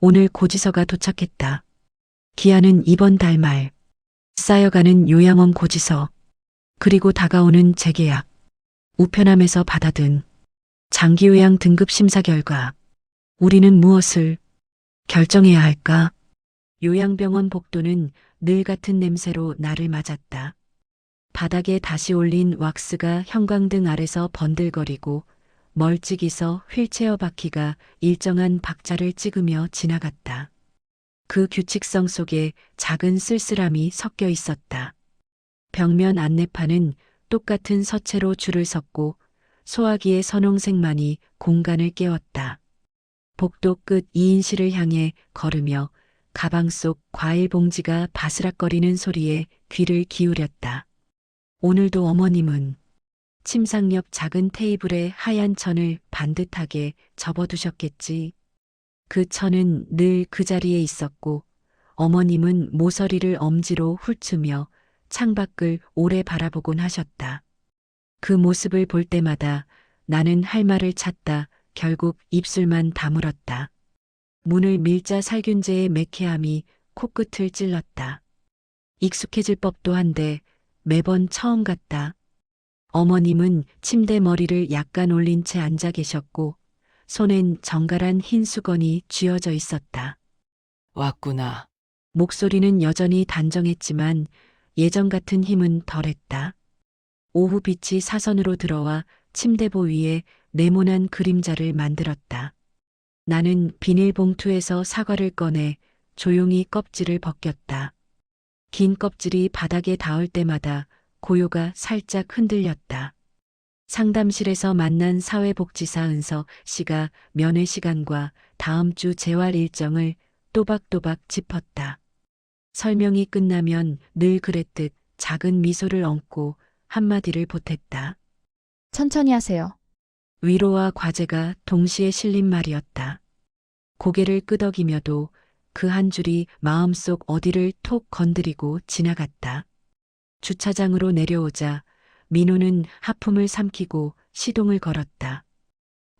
오늘 고지서가 도착했다. 기한은 이번 달 말. 쌓여가는 요양원 고지서. 그리고 다가오는 재계약. 우편함에서 받아든 장기요양 등급 심사 결과. 우리는 무엇을 결정해야 할까? 요양병원 복도는 늘 같은 냄새로 나를 맞았다. 바닥에 다시 올린 왁스가 형광등 아래서 번들거리고 멀찍이서 휠체어 바퀴가 일정한 박자를 찍으며 지나갔다. 그 규칙성 속에 작은 쓸쓸함이 섞여 있었다. 벽면 안내판은 똑같은 서체로 줄을 섰고 소화기의 선홍색만이 공간을 깨웠다. 복도 끝 2인실을 향해 걸으며 가방 속 과일 봉지가 바스락거리는 소리에 귀를 기울였다. 오늘도 어머님은 침상 옆 작은 테이블에 하얀 천을 반듯하게 접어두셨겠지. 그 천은 늘 그 자리에 있었고 어머님은 모서리를 엄지로 훑으며 창밖을 오래 바라보곤 하셨다. 그 모습을 볼 때마다 나는 할 말을 찾다 결국 입술만 다물었다. 문을 밀자 살균제의 매캐함이 코끝을 찔렀다. 익숙해질 법도 한데 매번 처음 같다. 어머님은 침대 머리를 약간 올린 채 앉아 계셨고 손엔 정갈한 흰 수건이 쥐어져 있었다. 왔구나. 목소리는 여전히 단정했지만 예전 같은 힘은 덜했다. 오후 빛이 사선으로 들어와 침대보 위에 네모난 그림자를 만들었다. 나는 비닐봉투에서 사과를 꺼내 조용히 껍질을 벗겼다. 긴 껍질이 바닥에 닿을 때마다 고요가 살짝 흔들렸다. 상담실에서 만난 사회복지사 은서 씨가 면회 시간과 다음 주 재활 일정을 또박또박 짚었다. 설명이 끝나면 늘 그랬듯 작은 미소를 얹고 한마디를 보탰다. 천천히 하세요. 위로와 과제가 동시에 실린 말이었다. 고개를 끄덕이며도 그 한 줄이 마음속 어디를 톡 건드리고 지나갔다. 주차장으로 내려오자 민호는 하품을 삼키고 시동을 걸었다.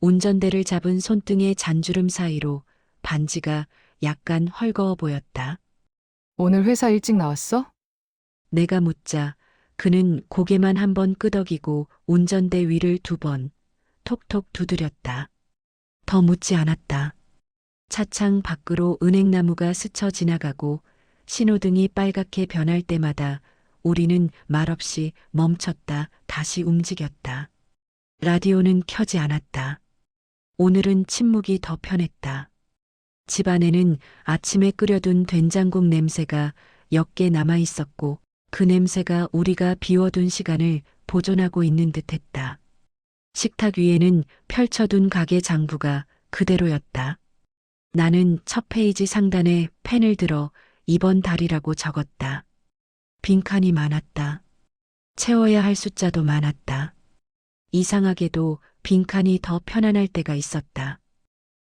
운전대를 잡은 손등의 잔주름 사이로 반지가 약간 헐거워 보였다. 오늘 회사 일찍 나왔어? 내가 묻자 그는 고개만 한 번 끄덕이고 운전대 위를 2번 톡톡 두드렸다. 더 묻지 않았다. 차창 밖으로 은행나무가 스쳐 지나가고 신호등이 빨갛게 변할 때마다 우리는 말없이 멈췄다 다시 움직였다. 라디오는 켜지 않았다. 오늘은 침묵이 더 편했다. 집안에는 아침에 끓여둔 된장국 냄새가 옅게 남아 있었고 그 냄새가 우리가 비워둔 시간을 보존하고 있는 듯했다. 식탁 위에는 펼쳐둔 가게 장부가 그대로였다. 나는 첫 페이지 상단에 펜을 들어 이번 달이라고 적었다. 빈칸이 많았다. 채워야 할 숫자도 많았다. 이상하게도 빈칸이 더 편안할 때가 있었다.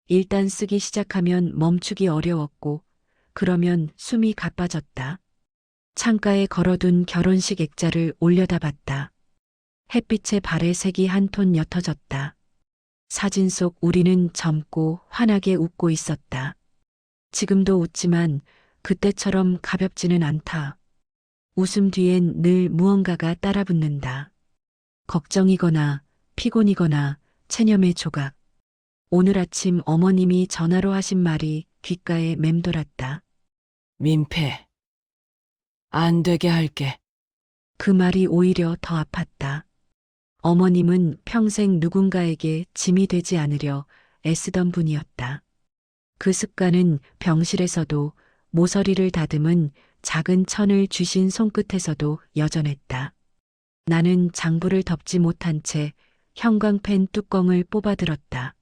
일단 쓰기 시작하면 멈추기 어려웠고 그러면 숨이 가빠졌다. 창가에 걸어둔 결혼식 액자를 올려다봤다. 햇빛에 발의 색이 한 톤 옅어졌다. 사진 속 우리는 젊고 환하게 웃고 있었다. 지금도 웃지만 그때처럼 가볍지는 않다. 웃음 뒤엔 늘 무언가가 따라붙는다. 걱정이거나 피곤이거나 체념의 조각. 오늘 아침 어머님이 전화로 하신 말이 귓가에 맴돌았다. 민폐. 안 되게 할게. 그 말이 오히려 더 아팠다. 어머님은 평생 누군가에게 짐이 되지 않으려 애쓰던 분이었다. 그 습관은 병실에서도 모서리를 다듬은 작은 천을 쥐신 손끝에서도 여전했다. 나는 장부를 덮지 못한 채 형광펜 뚜껑을 뽑아들었다.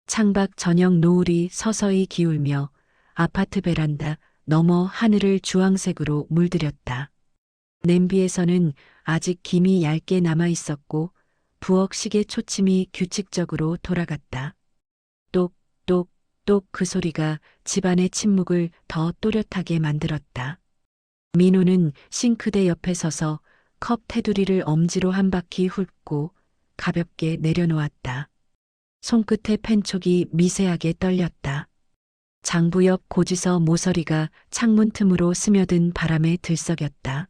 창밖 저녁 노을이 서서히 기울며 아파트 베란다 너머 하늘을 주황색으로 물들였다. 냄비에서는 아직 김이 얇게 남아 있었고 부엌 시계 초침이 규칙적으로 돌아갔다. 똑똑똑 그 소리가 집안의 침묵을 더 또렷하게 만들었다. 민호는 싱크대 옆에 서서 컵 테두리를 엄지로 한 바퀴 훑고 가볍게 내려놓았다. 손끝에 펜촉이 미세하게 떨렸다. 장부 옆 고지서 모서리가 창문 틈으로 스며든 바람에 들썩였다.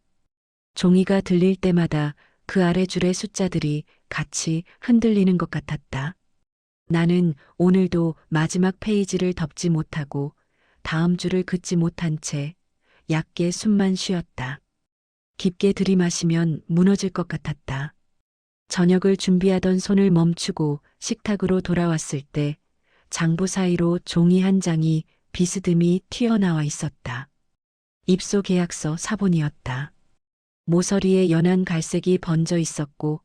종이가 들릴 때마다 그 아래 줄의 숫자들이 같이 흔들리는 것 같았다. 나는 오늘도 마지막 페이지를 덮지 못하고 다음 줄을 긋지 못한 채 얕게 숨만 쉬었다. 깊게 들이마시면 무너질 것 같았다. 저녁을 준비하던 손을 멈추고 식탁으로 돌아왔을 때 장부 사이로 종이 한 장이 비스듬히 튀어나와 있었다. 입소 계약서 사본이었다. 모서리에 연한 갈색이 번져 있었고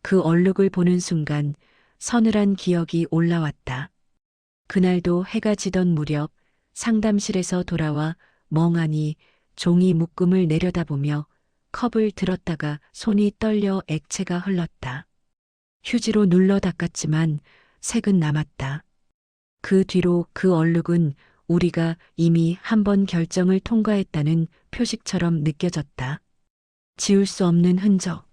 그 얼룩을 보는 순간 서늘한 기억이 올라왔다. 그날도 해가 지던 무렵 상담실에서 돌아와 멍하니 종이 묶음을 내려다보며 컵을 들었다가 손이 떨려 액체가 흘렀다. 휴지로 눌러 닦았지만 색은 남았다. 그 뒤로 그 얼룩은 우리가 이미 한 번 결정을 통과했다는 표식처럼 느껴졌다. 지울 수 없는 흔적.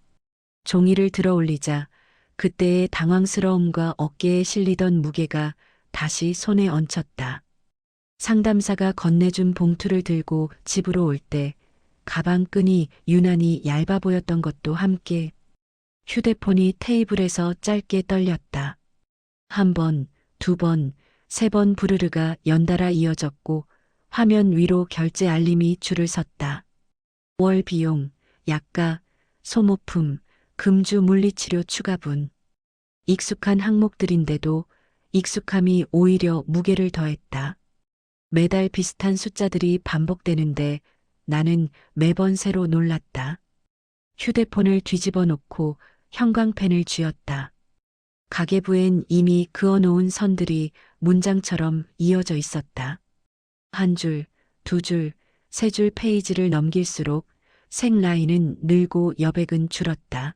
종이를 들어 올리자 그때의 당황스러움과 어깨에 실리던 무게가 다시 손에 얹혔다. 상담사가 건네준 봉투를 들고 집으로 올 때 가방 끈이 유난히 얇아 보였던 것도 함께 휴대폰이 테이블에서 짧게 떨렸다. 한 번, 두 번, 세 번 부르르가 연달아 이어졌고 화면 위로 결제 알림이 줄을 섰다. 월 비용, 약가, 소모품, 금주 물리치료 추가분. 익숙한 항목들인데도 익숙함이 오히려 무게를 더했다. 매달 비슷한 숫자들이 반복되는데 나는 매번 새로 놀랐다. 휴대폰을 뒤집어 놓고 형광펜을 쥐었다. 가계부엔 이미 그어놓은 선들이 문장처럼 이어져 있었다. 한 줄, 두 줄, 세 줄 페이지를 넘길수록 색 라인은 늘고 여백은 줄었다.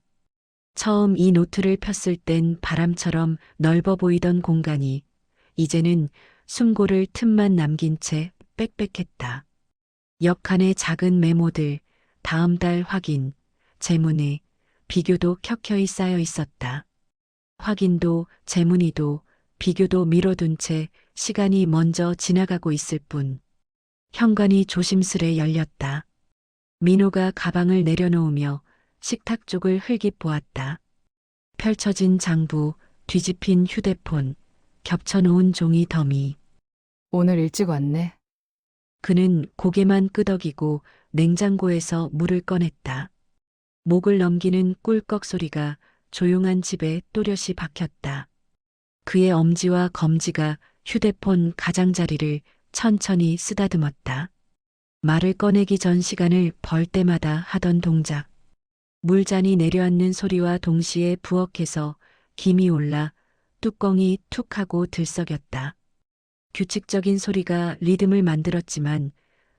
처음 이 노트를 폈을 땐 바람처럼 넓어 보이던 공간이 이제는 숨고를 틈만 남긴 채 빽빽했다. 옆칸의 작은 메모들, 다음 달 확인, 재문의, 비교도 켜켜이 쌓여 있었다. 확인도 재문이도 비교도 미뤄둔 채 시간이 먼저 지나가고 있을 뿐. 현관이 조심스레 열렸다. 민호가 가방을 내려놓으며 식탁 쪽을 흘깃 보았다. 펼쳐진 장부, 뒤집힌 휴대폰, 겹쳐놓은 종이 더미. 오늘 일찍 왔네. 그는 고개만 끄덕이고 냉장고에서 물을 꺼냈다. 목을 넘기는 꿀꺽 소리가 조용한 집에 또렷이 박혔다. 그의 엄지와 검지가 휴대폰 가장자리를 천천히 쓰다듬었다. 말을 꺼내기 전 시간을 벌 때마다 하던 동작. 물잔이 내려앉는 소리와 동시에 부엌에서 김이 올라 뚜껑이 툭 하고 들썩였다. 규칙적인 소리가 리듬을 만들었지만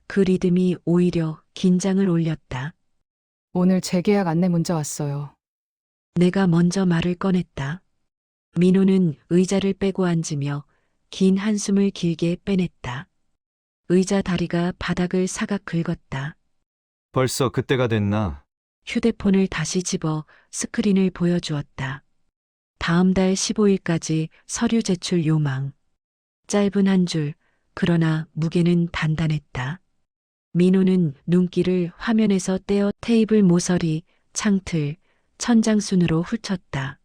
그 리듬이 오히려 긴장을 올렸다. 오늘 재계약 안내 문자 왔어요. 내가 먼저 말을 꺼냈다. 민호는 의자를 빼고 앉으며 긴 한숨을 길게 빼냈다. 의자 다리가 바닥을 사각 긁었다. 벌써 그때가 됐나? 휴대폰을 다시 집어 스크린을 보여주었다. 다음 달 15일까지 서류 제출 요망. 짧은 한 줄, 그러나 무게는 단단했다. 민호는 눈길을 화면에서 떼어 테이블 모서리, 창틀, 천장순으로 훑었다.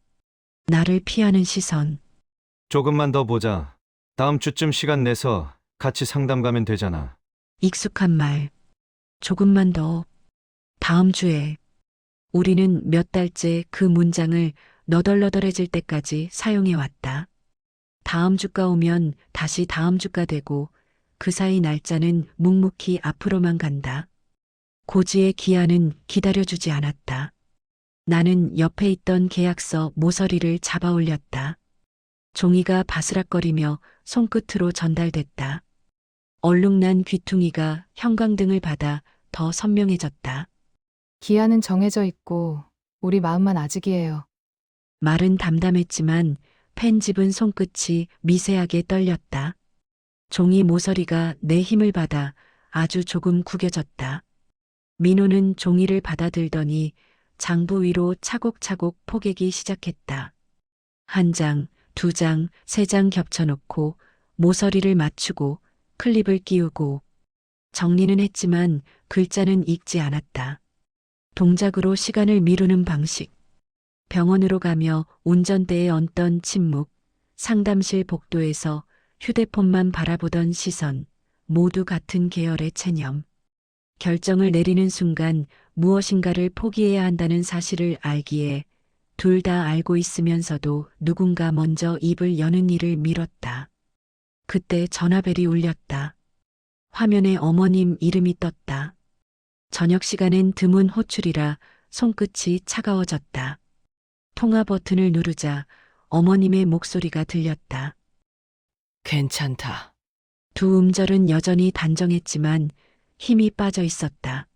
나를 피하는 시선. 조금만 더 보자. 다음 주쯤 시간 내서 같이 상담 가면 되잖아. 익숙한 말. 조금만 더. 다음 주에. 우리는 몇 달째 그 문장을 너덜너덜해질 때까지 사용해 왔다. 다음 주가 오면 다시 다음 주가 되고 그 사이 날짜는 묵묵히 앞으로만 간다. 고지의 기한은 기다려주지 않았다. 나는 옆에 있던 계약서 모서리를 잡아 올렸다. 종이가 바스락거리며 손끝으로 전달됐다. 얼룩난 귀퉁이가 형광등을 받아 더 선명해졌다. 기한은 정해져 있고 우리 마음만 아직이에요. 말은 담담했지만 펜 집은 손끝이 미세하게 떨렸다. 종이 모서리가 내 힘을 받아 아주 조금 구겨졌다. 민호는 종이를 받아들더니 장부 위로 차곡차곡 포개기 시작했다. 한 장, 두 장, 세 장 겹쳐놓고 모서리를 맞추고 클립을 끼우고 정리는 했지만 글자는 읽지 않았다. 동작으로 시간을 미루는 방식. 병원으로 가며 운전대에 얹던 침묵, 상담실 복도에서 휴대폰만 바라보던 시선, 모두 같은 계열의 체념. 결정을 내리는 순간 무엇인가를 포기해야 한다는 사실을 알기에 둘 다 알고 있으면서도 누군가 먼저 입을 여는 일을 미뤘다. 그때 전화벨이 울렸다. 화면에 어머님 이름이 떴다. 저녁 시간엔 드문 호출이라 손끝이 차가워졌다. 통화 버튼을 누르자 어머님의 목소리가 들렸다. 괜찮다. 두 음절은 여전히 단정했지만 힘이 빠져 있었다.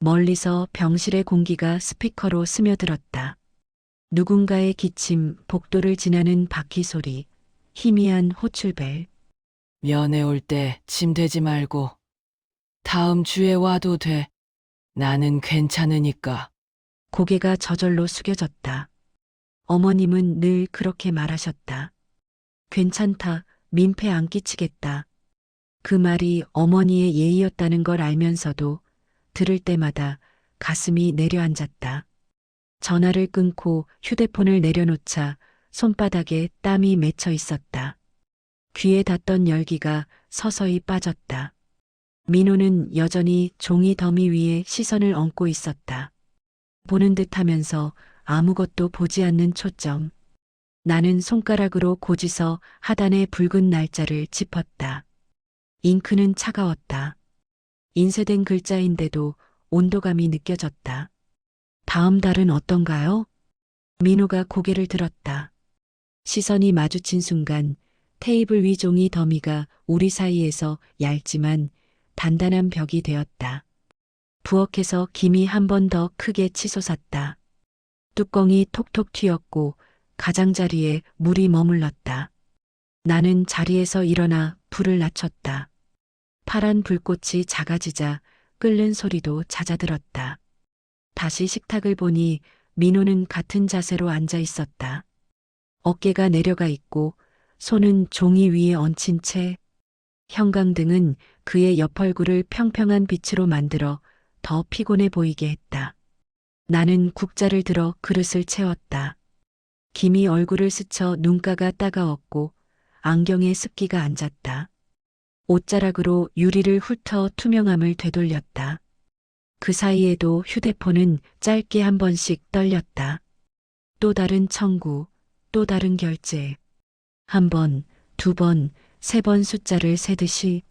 멀리서 병실의 공기가 스피커로 스며들었다. 누군가의 기침, 복도를 지나는 바퀴 소리, 희미한 호출벨. 면회 올 때 짐 되지 말고 다음 주에 와도 돼. 나는 괜찮으니까. 고개가 저절로 숙여졌다. 어머님은 늘 그렇게 말하셨다. 괜찮다, 민폐 안 끼치겠다. 그 말이 어머니의 예의였다는 걸 알면서도 들을 때마다 가슴이 내려앉았다. 전화를 끊고 휴대폰을 내려놓자 손바닥에 땀이 맺혀 있었다. 귀에 닿던 열기가 서서히 빠졌다. 민호는 여전히 종이 더미 위에 시선을 얹고 있었다. 보는 듯 하면서 아무것도 보지 않는 초점. 나는 손가락으로 고지서 하단의 붉은 날짜를 짚었다. 잉크는 차가웠다. 인쇄된 글자인데도 온도감이 느껴졌다. 다음 달은 어떤가요? 민호가 고개를 들었다. 시선이 마주친 순간 테이블 위 종이 더미가 우리 사이에서 얇지만 단단한 벽이 되었다. 부엌에서 김이 한 번 더 크게 치솟았다. 뚜껑이 톡톡 튀었고 가장자리에 물이 머물렀다. 나는 자리에서 일어나 불을 낮췄다. 파란 불꽃이 작아지자 끓는 소리도 잦아들었다. 다시 식탁을 보니 민호는 같은 자세로 앉아 있었다. 어깨가 내려가 있고 손은 종이 위에 얹힌 채 형광등은 그의 옆얼굴을 평평한 빛으로 만들어 더 피곤해 보이게 했다. 나는 국자를 들어 그릇을 채웠다. 김이 얼굴을 스쳐 눈가가 따가웠고 안경에 습기가 앉았다. 옷자락으로 유리를 훑어 투명함을 되돌렸다. 그 사이에도 휴대폰은 짧게 한 번씩 떨렸다. 또 다른 청구, 또 다른 결제. 한 번, 두 번, 세 번 숫자를 세듯이.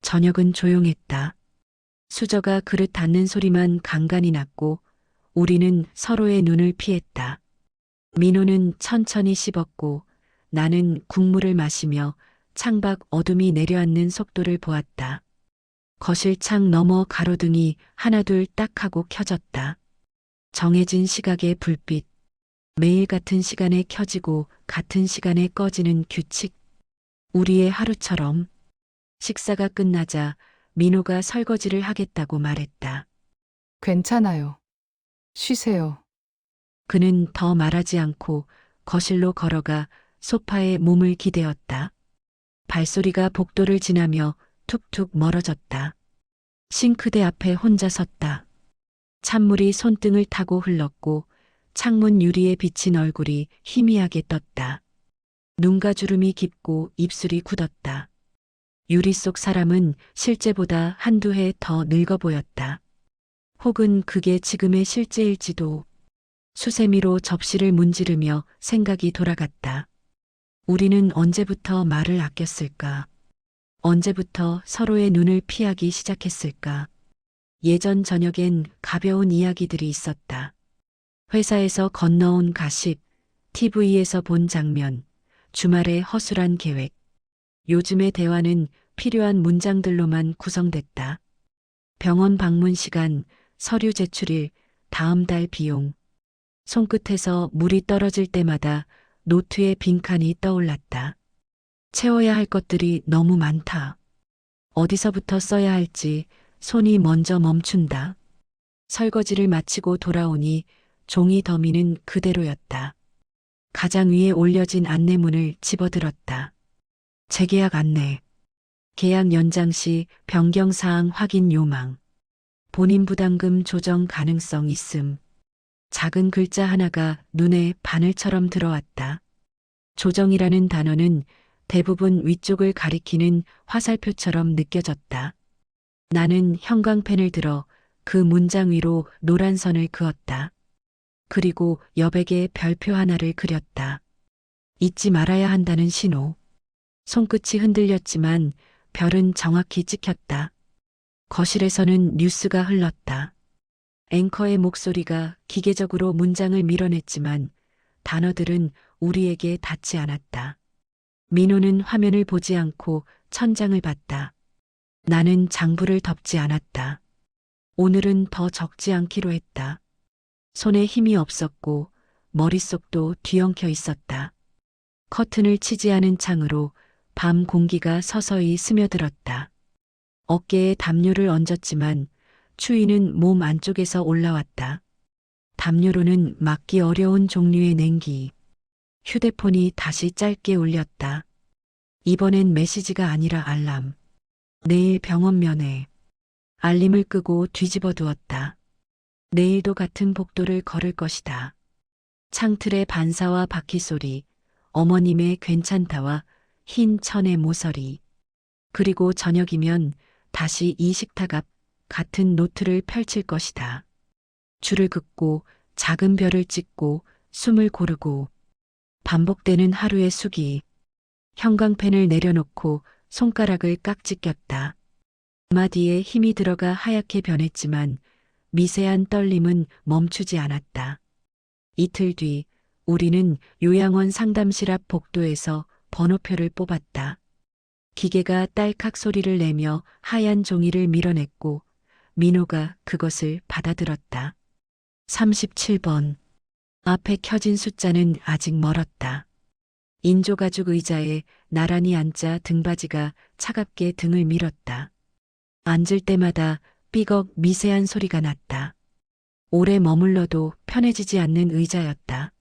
저녁은 조용했다. 수저가 그릇 닿는 소리만 간간이 났고 우리는 서로의 눈을 피했다. 민호는 천천히 씹었고 나는 국물을 마시며 창밖 어둠이 내려앉는 속도를 보았다. 거실 창 너머 가로등이 하나둘 딱 하고 켜졌다. 정해진 시각의 불빛. 매일 같은 시간에 켜지고 같은 시간에 꺼지는 규칙. 우리의 하루처럼. 식사가 끝나자 민호가 설거지를 하겠다고 말했다. 괜찮아요. 쉬세요. 그는 더 말하지 않고 거실로 걸어가 소파에 몸을 기대었다. 발소리가 복도를 지나며 툭툭 멀어졌다. 싱크대 앞에 혼자 섰다. 찬물이 손등을 타고 흘렀고 창문 유리에 비친 얼굴이 희미하게 떴다. 눈가 주름이 깊고 입술이 굳었다. 유리 속 사람은 실제보다 한두 해 더 늙어 보였다. 혹은 그게 지금의 실제일지도. 수세미로 접시를 문지르며 생각이 돌아갔다. 우리는 언제부터 말을 아꼈을까? 언제부터 서로의 눈을 피하기 시작했을까? 예전 저녁엔 가벼운 이야기들이 있었다. 회사에서 건너온 가십, TV에서 본 장면, 주말의 허술한 계획. 요즘의 대화는 필요한 문장들로만 구성됐다. 병원 방문 시간, 서류 제출일, 다음 달 비용. 손끝에서 물이 떨어질 때마다 노트에 빈칸이 떠올랐다. 채워야 할 것들이 너무 많다. 어디서부터 써야 할지 손이 먼저 멈춘다. 설거지를 마치고 돌아오니 종이 더미는 그대로였다. 가장 위에 올려진 안내문을 집어들었다. 재계약 안내. 계약 연장 시 변경 사항 확인 요망. 본인 부담금 조정 가능성 있음. 작은 글자 하나가 눈에 바늘처럼 들어왔다. 조정이라는 단어는 대부분 위쪽을 가리키는 화살표처럼 느껴졌다. 나는 형광펜을 들어 그 문장 위로 노란 선을 그었다. 그리고 여백에 별표 하나를 그렸다. 잊지 말아야 한다는 신호. 손끝이 흔들렸지만 별은 정확히 찍혔다. 거실에서는 뉴스가 흘렀다. 앵커의 목소리가 기계적으로 문장을 밀어냈지만 단어들은 우리에게 닿지 않았다. 민호는 화면을 보지 않고 천장을 봤다. 나는 장부를 덮지 않았다. 오늘은 더 적지 않기로 했다. 손에 힘이 없었고 머릿속도 뒤엉켜 있었다. 커튼을 치지 않은 창으로 밤 공기가 서서히 스며들었다. 어깨에 담요를 얹었지만 추위는 몸 안쪽에서 올라왔다. 담요로는 막기 어려운 종류의 냉기. 휴대폰이 다시 짧게 울렸다. 이번엔 메시지가 아니라 알람. 내일 병원 면회. 알림을 끄고 뒤집어 두었다. 내일도 같은 복도를 걸을 것이다. 창틀의 반사와 바퀴 소리, 어머님의 괜찮다와 흰 천의 모서리. 그리고 저녁이면 다시 이 식탁 앞 같은 노트를 펼칠 것이다. 줄을 긋고 작은 별을 찍고 숨을 고르고 반복되는 하루의 수기. 형광펜을 내려놓고 손가락을 깍지 꼈다. 마디에 힘이 들어가 하얗게 변했지만 미세한 떨림은 멈추지 않았다. 이틀 뒤 우리는 요양원 상담실 앞 복도에서 번호표를 뽑았다. 기계가 딸깍 소리를 내며 하얀 종이를 밀어냈고 민호가 그것을 받아들었다. 37번. 앞에 켜진 숫자는 아직 멀었다. 인조가죽 의자에 나란히 앉자 등받이가 차갑게 등을 밀었다. 앉을 때마다 삐걱 미세한 소리가 났다. 오래 머물러도 편해지지 않는 의자였다.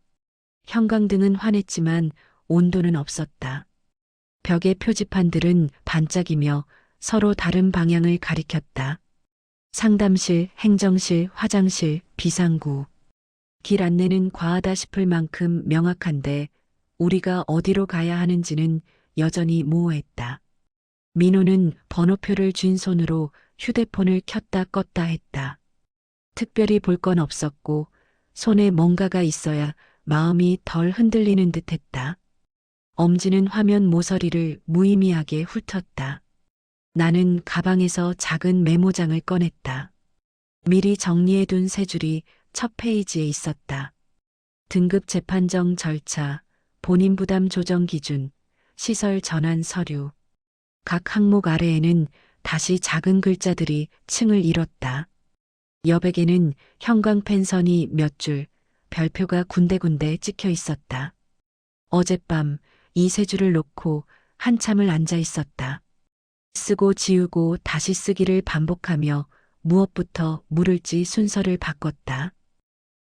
형광등은 환했지만 온도는 없었다. 벽의 표지판들은 반짝이며 서로 다른 방향을 가리켰다. 상담실, 행정실, 화장실, 비상구. 길 안내는 과하다 싶을 만큼 명확한데 우리가 어디로 가야 하는지는 여전히 모호했다. 민호는 번호표를 쥔 손으로 휴대폰을 켰다 껐다 했다. 특별히 볼 건 없었고 손에 뭔가가 있어야 마음이 덜 흔들리는 듯 했다. 엄지는 화면 모서리를 무의미하게 훑었다. 나는 가방에서 작은 메모장을 꺼냈다. 미리 정리해둔 세 줄이 첫 페이지에 있었다. 등급 재판정 절차, 본인 부담 조정 기준, 시설 전환 서류. 각 항목 아래에는 다시 작은 글자들이 층을 이뤘다. 여백에는 형광펜 선이 몇 줄, 별표가 군데군데 찍혀 있었다. 어젯밤 이 세 줄을 놓고 한참을 앉아 있었다. 쓰고 지우고 다시 쓰기를 반복하며 무엇부터 물을지 순서를 바꿨다.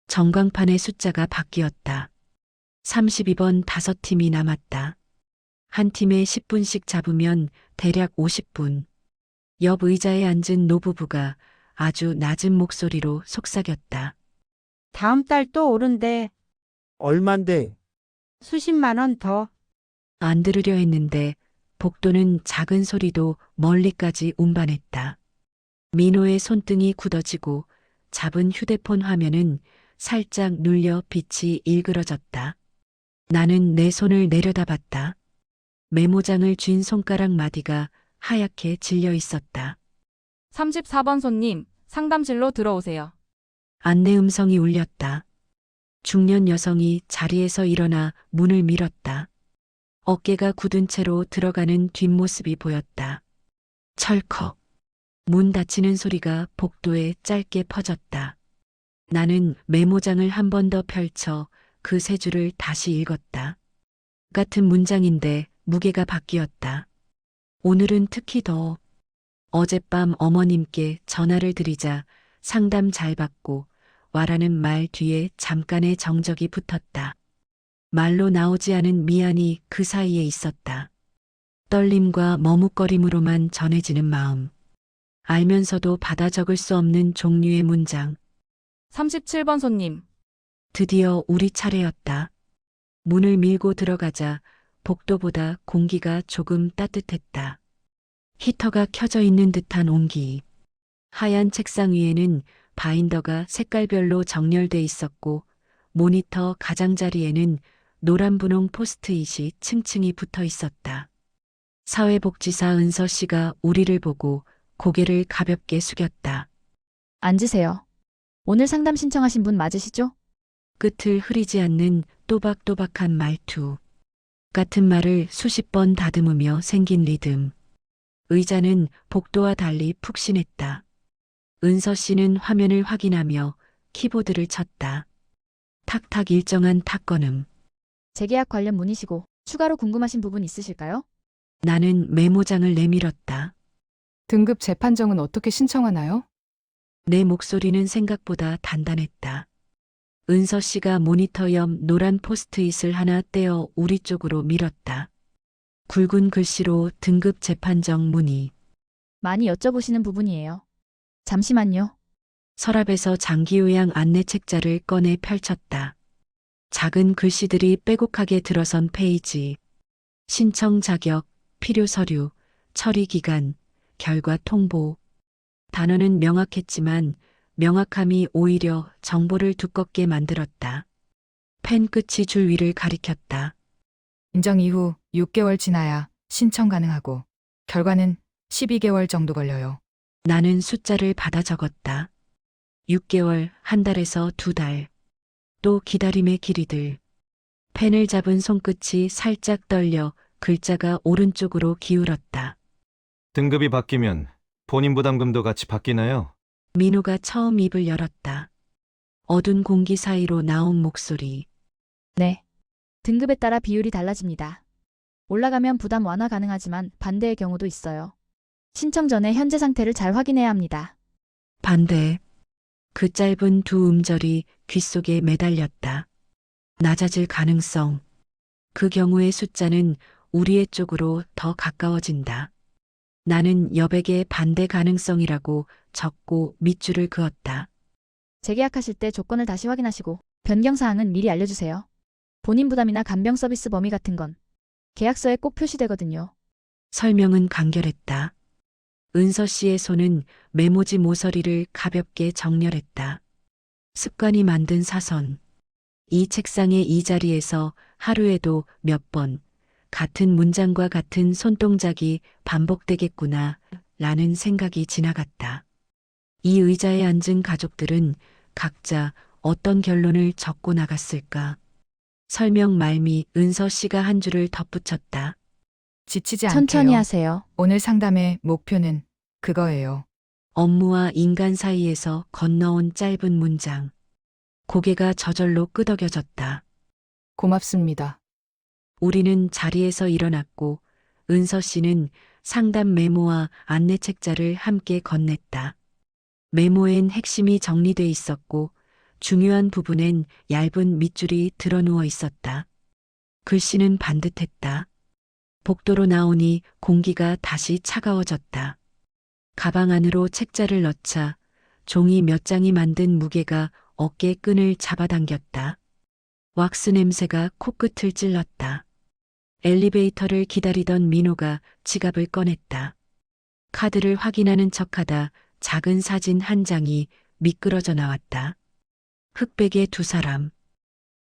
전광판의 숫자가 바뀌었다. 32번 5팀이 남았다. 한 팀에 10분씩 잡으면 대략 50분. 옆 의자에 앉은 노부부가 아주 낮은 목소리로 속삭였다. 다음 달 또 오른대. 얼만데? 수십만 원 더. 안 들으려 했는데 복도는 작은 소리도 멀리까지 운반했다. 민호의 손등이 굳어지고 잡은 휴대폰 화면은 살짝 눌려 빛이 일그러졌다. 나는 내 손을 내려다봤다. 메모장을 쥔 손가락 마디가 하얗게 질려 있었다. 34번 손님, 상담실로 들어오세요. 안내 음성이 울렸다. 중년 여성이 자리에서 일어나 문을 밀었다. 어깨가 굳은 채로 들어가는 뒷모습이 보였다. 철컥. 문 닫히는 소리가 복도에 짧게 퍼졌다. 나는 메모장을 한 번 더 펼쳐 그 세 줄을 다시 읽었다. 같은 문장인데 무게가 바뀌었다. 오늘은 특히 더. 어젯밤 어머님께 전화를 드리자 상담 잘 받고 와라는 말 뒤에 잠깐의 정적이 붙었다. 말로 나오지 않은 미안이 그 사이에 있었다. 떨림과 머뭇거림으로만 전해지는 마음. 알면서도 받아 적을 수 없는 종류의 문장. 37번 손님. 드디어 우리 차례였다. 문을 밀고 들어가자 복도보다 공기가 조금 따뜻했다. 히터가 켜져 있는 듯한 온기. 하얀 책상 위에는 바인더가 색깔별로 정렬돼 있었고 모니터 가장자리에는 노란 분홍 포스트잇이 층층이 붙어 있었다. 사회복지사 은서 씨가 우리를 보고 고개를 가볍게 숙였다. 앉으세요. 오늘 상담 신청하신 분 맞으시죠? 끝을 흐리지 않는 또박또박한 말투. 같은 말을 수십 번 다듬으며 생긴 리듬. 의자는 복도와 달리 푹신했다. 은서 씨는 화면을 확인하며 키보드를 쳤다. 탁탁 일정한 탁건음. 재계약 관련 문의시고 추가로 궁금하신 부분 있으실까요? 나는 메모장을 내밀었다. 등급 재판정은 어떻게 신청하나요? 내 목소리는 생각보다 단단했다. 은서 씨가 모니터 옆 노란 포스트잇을 하나 떼어 우리 쪽으로 밀었다. 굵은 글씨로 등급 재판정 문의. 많이 여쭤보시는 부분이에요. 잠시만요. 서랍에서 장기요양 안내 책자를 꺼내 펼쳤다. 작은 글씨들이 빼곡하게 들어선 페이지. 신청 자격, 필요 서류, 처리 기간, 결과 통보. 단어는 명확했지만 명확함이 오히려 정보를 두껍게 만들었다. 펜 끝이 줄 위를 가리켰다. 인정 이후 6개월 지나야 신청 가능하고 결과는 12개월 정도 걸려요. 나는 숫자를 받아 적었다. 6개월, 한 달에서 2달. 또 기다림의 길이들. 펜을 잡은 손끝이 살짝 떨려 글자가 오른쪽으로 기울었다. 등급이 바뀌면 본인 부담금도 같이 바뀌나요? 민호가 처음 입을 열었다. 어두운 공기 사이로 나온 목소리. 네. 등급에 따라 비율이 달라집니다. 올라가면 부담 완화 가능하지만 반대의 경우도 있어요. 신청 전에 현재 상태를 잘 확인해야 합니다. 반대. 그 짧은 두 음절이 귓속에 매달렸다. 낮아질 가능성. 그 경우의 숫자는 우리의 쪽으로 더 가까워진다. 나는 여백의 반대 가능성이라고 적고 밑줄을 그었다. 재계약하실 때 조건을 다시 확인하시고 변경사항은 미리 알려주세요. 본인 부담이나 간병 서비스 범위 같은 건 계약서에 꼭 표시되거든요. 설명은 간결했다. 은서 씨의 손은 메모지 모서리를 가볍게 정렬했다. 습관이 만든 사선. 이 책상의 이 자리에서 하루에도 몇 번 같은 문장과 같은 손동작이 반복되겠구나 라는 생각이 지나갔다. 이 의자에 앉은 가족들은 각자 어떤 결론을 적고 나갔을까? 설명 말미 은서 씨가 한 줄을 덧붙였다. 지치지 않게요. 천천히 하세요. 오늘 상담의 목표는 그거예요. 업무와 인간 사이에서 건너온 짧은 문장. 고개가 저절로 끄덕여졌다. 고맙습니다. 우리는 자리에서 일어났고 은서 씨는 상담 메모와 안내 책자를 함께 건넸다. 메모엔 핵심이 정리돼 있었고 중요한 부분엔 얇은 밑줄이 드러누워 있었다. 글씨는 반듯했다. 복도로 나오니 공기가 다시 차가워졌다. 가방 안으로 책자를 넣자 종이 몇 장이 만든 무게가 어깨끈을 잡아당겼다. 왁스 냄새가 코끝을 찔렀다. 엘리베이터를 기다리던 민호가 지갑을 꺼냈다. 카드를 확인하는 척하다 작은 사진 한 장이 미끄러져 나왔다. 흑백의 두 사람.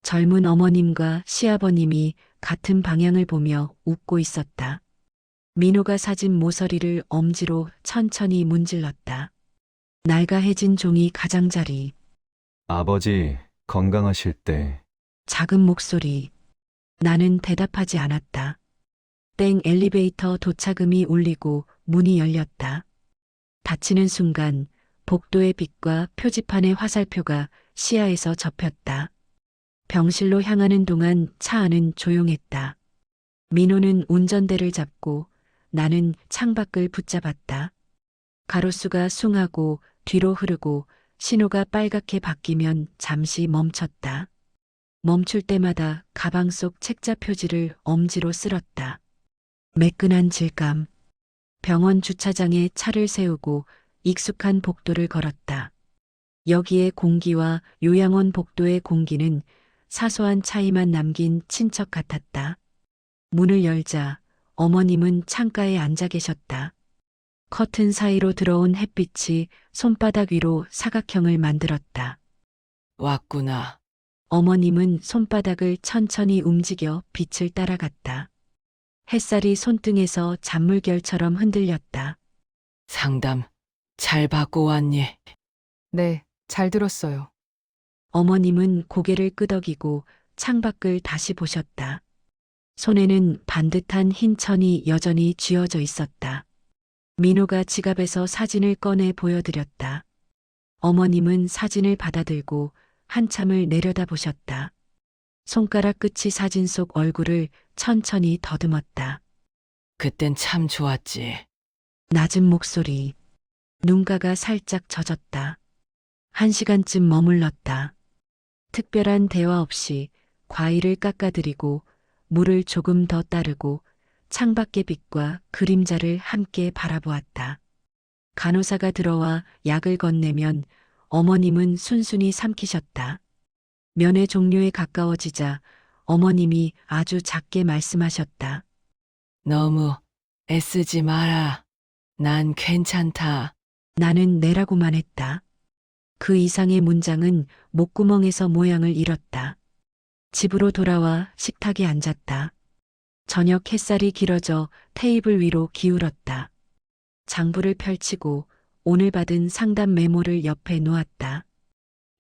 젊은 어머님과 시아버님이 같은 방향을 보며 웃고 있었다. 민호가 사진 모서리를 엄지로 천천히 문질렀다. 낡아해진 종이 가장자리. 아버지 건강하실 때 작은 목소리. 나는 대답하지 않았다. 땡 엘리베이터 도착음이 울리고 문이 열렸다. 닫히는 순간 복도의 빛과 표지판의 화살표가 시야에서 접혔다. 병실로 향하는 동안 차 안은 조용했다. 민호는 운전대를 잡고 나는 창밖을 붙잡았다. 가로수가 숭하고 뒤로 흐르고 신호가 빨갛게 바뀌면 잠시 멈췄다. 멈출 때마다 가방 속 책자 표지를 엄지로 쓸었다. 매끈한 질감. 병원 주차장에 차를 세우고 익숙한 복도를 걸었다. 여기의 공기와 요양원 복도의 공기는 사소한 차이만 남긴 친척 같았다. 문을 열자 어머님은 창가에 앉아 계셨다. 커튼 사이로 들어온 햇빛이 손바닥 위로 사각형을 만들었다. 왔구나. 어머님은 손바닥을 천천히 움직여 빛을 따라갔다. 햇살이 손등에서 잔물결처럼 흔들렸다. 상담 잘 받고 왔니? 네, 잘 들었어요. 어머님은 고개를 끄덕이고 창밖을 다시 보셨다. 손에는 반듯한 흰 천이 여전히 쥐어져 있었다. 민호가 지갑에서 사진을 꺼내 보여드렸다. 어머님은 사진을 받아들고 한참을 내려다보셨다. 손가락 끝이 사진 속 얼굴을 천천히 더듬었다. 그땐 참 좋았지. 낮은 목소리. 눈가가 살짝 젖었다. 1시간쯤 머물렀다. 특별한 대화 없이 과일을 깎아드리고 물을 조금 더 따르고 창밖의 빛과 그림자를 함께 바라보았다. 간호사가 들어와 약을 건네면 어머님은 순순히 삼키셨다. 면회 종료에 가까워지자 어머님이 아주 작게 말씀하셨다. 너무 애쓰지 마라. 난 괜찮다. 나는 내라고만 했다. 그 이상의 문장은 목구멍에서 모양을 잃었다. 집으로 돌아와 식탁에 앉았다. 저녁 햇살이 길어져 테이블 위로 기울었다. 장부를 펼치고 오늘 받은 상담 메모를 옆에 놓았다.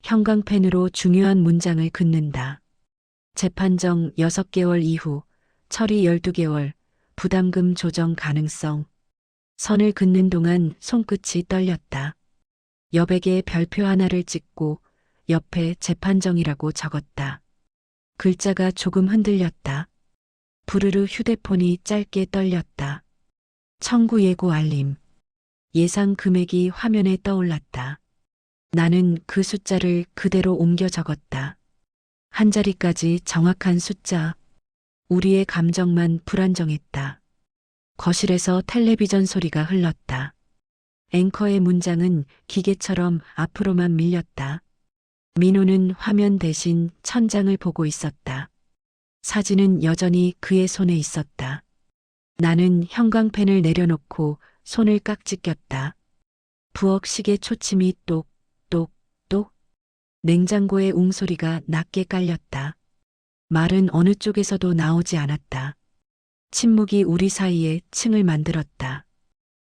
형광펜으로 중요한 문장을 긋는다. 재판정 6개월 이후, 처리 12개월, 부담금 조정 가능성. 선을 긋는 동안 손끝이 떨렸다. 여백에 별표 하나를 찍고 옆에 재판정이라고 적었다. 글자가 조금 흔들렸다. 부르르 휴대폰이 짧게 떨렸다. 청구 예고 알림. 예상 금액이 화면에 떠올랐다. 나는 그 숫자를 그대로 옮겨 적었다. 한 자리까지 정확한 숫자. 우리의 감정만 불안정했다. 거실에서 텔레비전 소리가 흘렀다. 앵커의 문장은 기계처럼 앞으로만 밀렸다. 민호는 화면 대신 천장을 보고 있었다. 사진은 여전히 그의 손에 있었다. 나는 형광펜을 내려놓고 손을 깍지 꼈다. 부엌 시계 초침이 똑똑똑. 냉장고의 웅소리가 낮게 깔렸다. 말은 어느 쪽에서도 나오지 않았다. 침묵이 우리 사이에 층을 만들었다.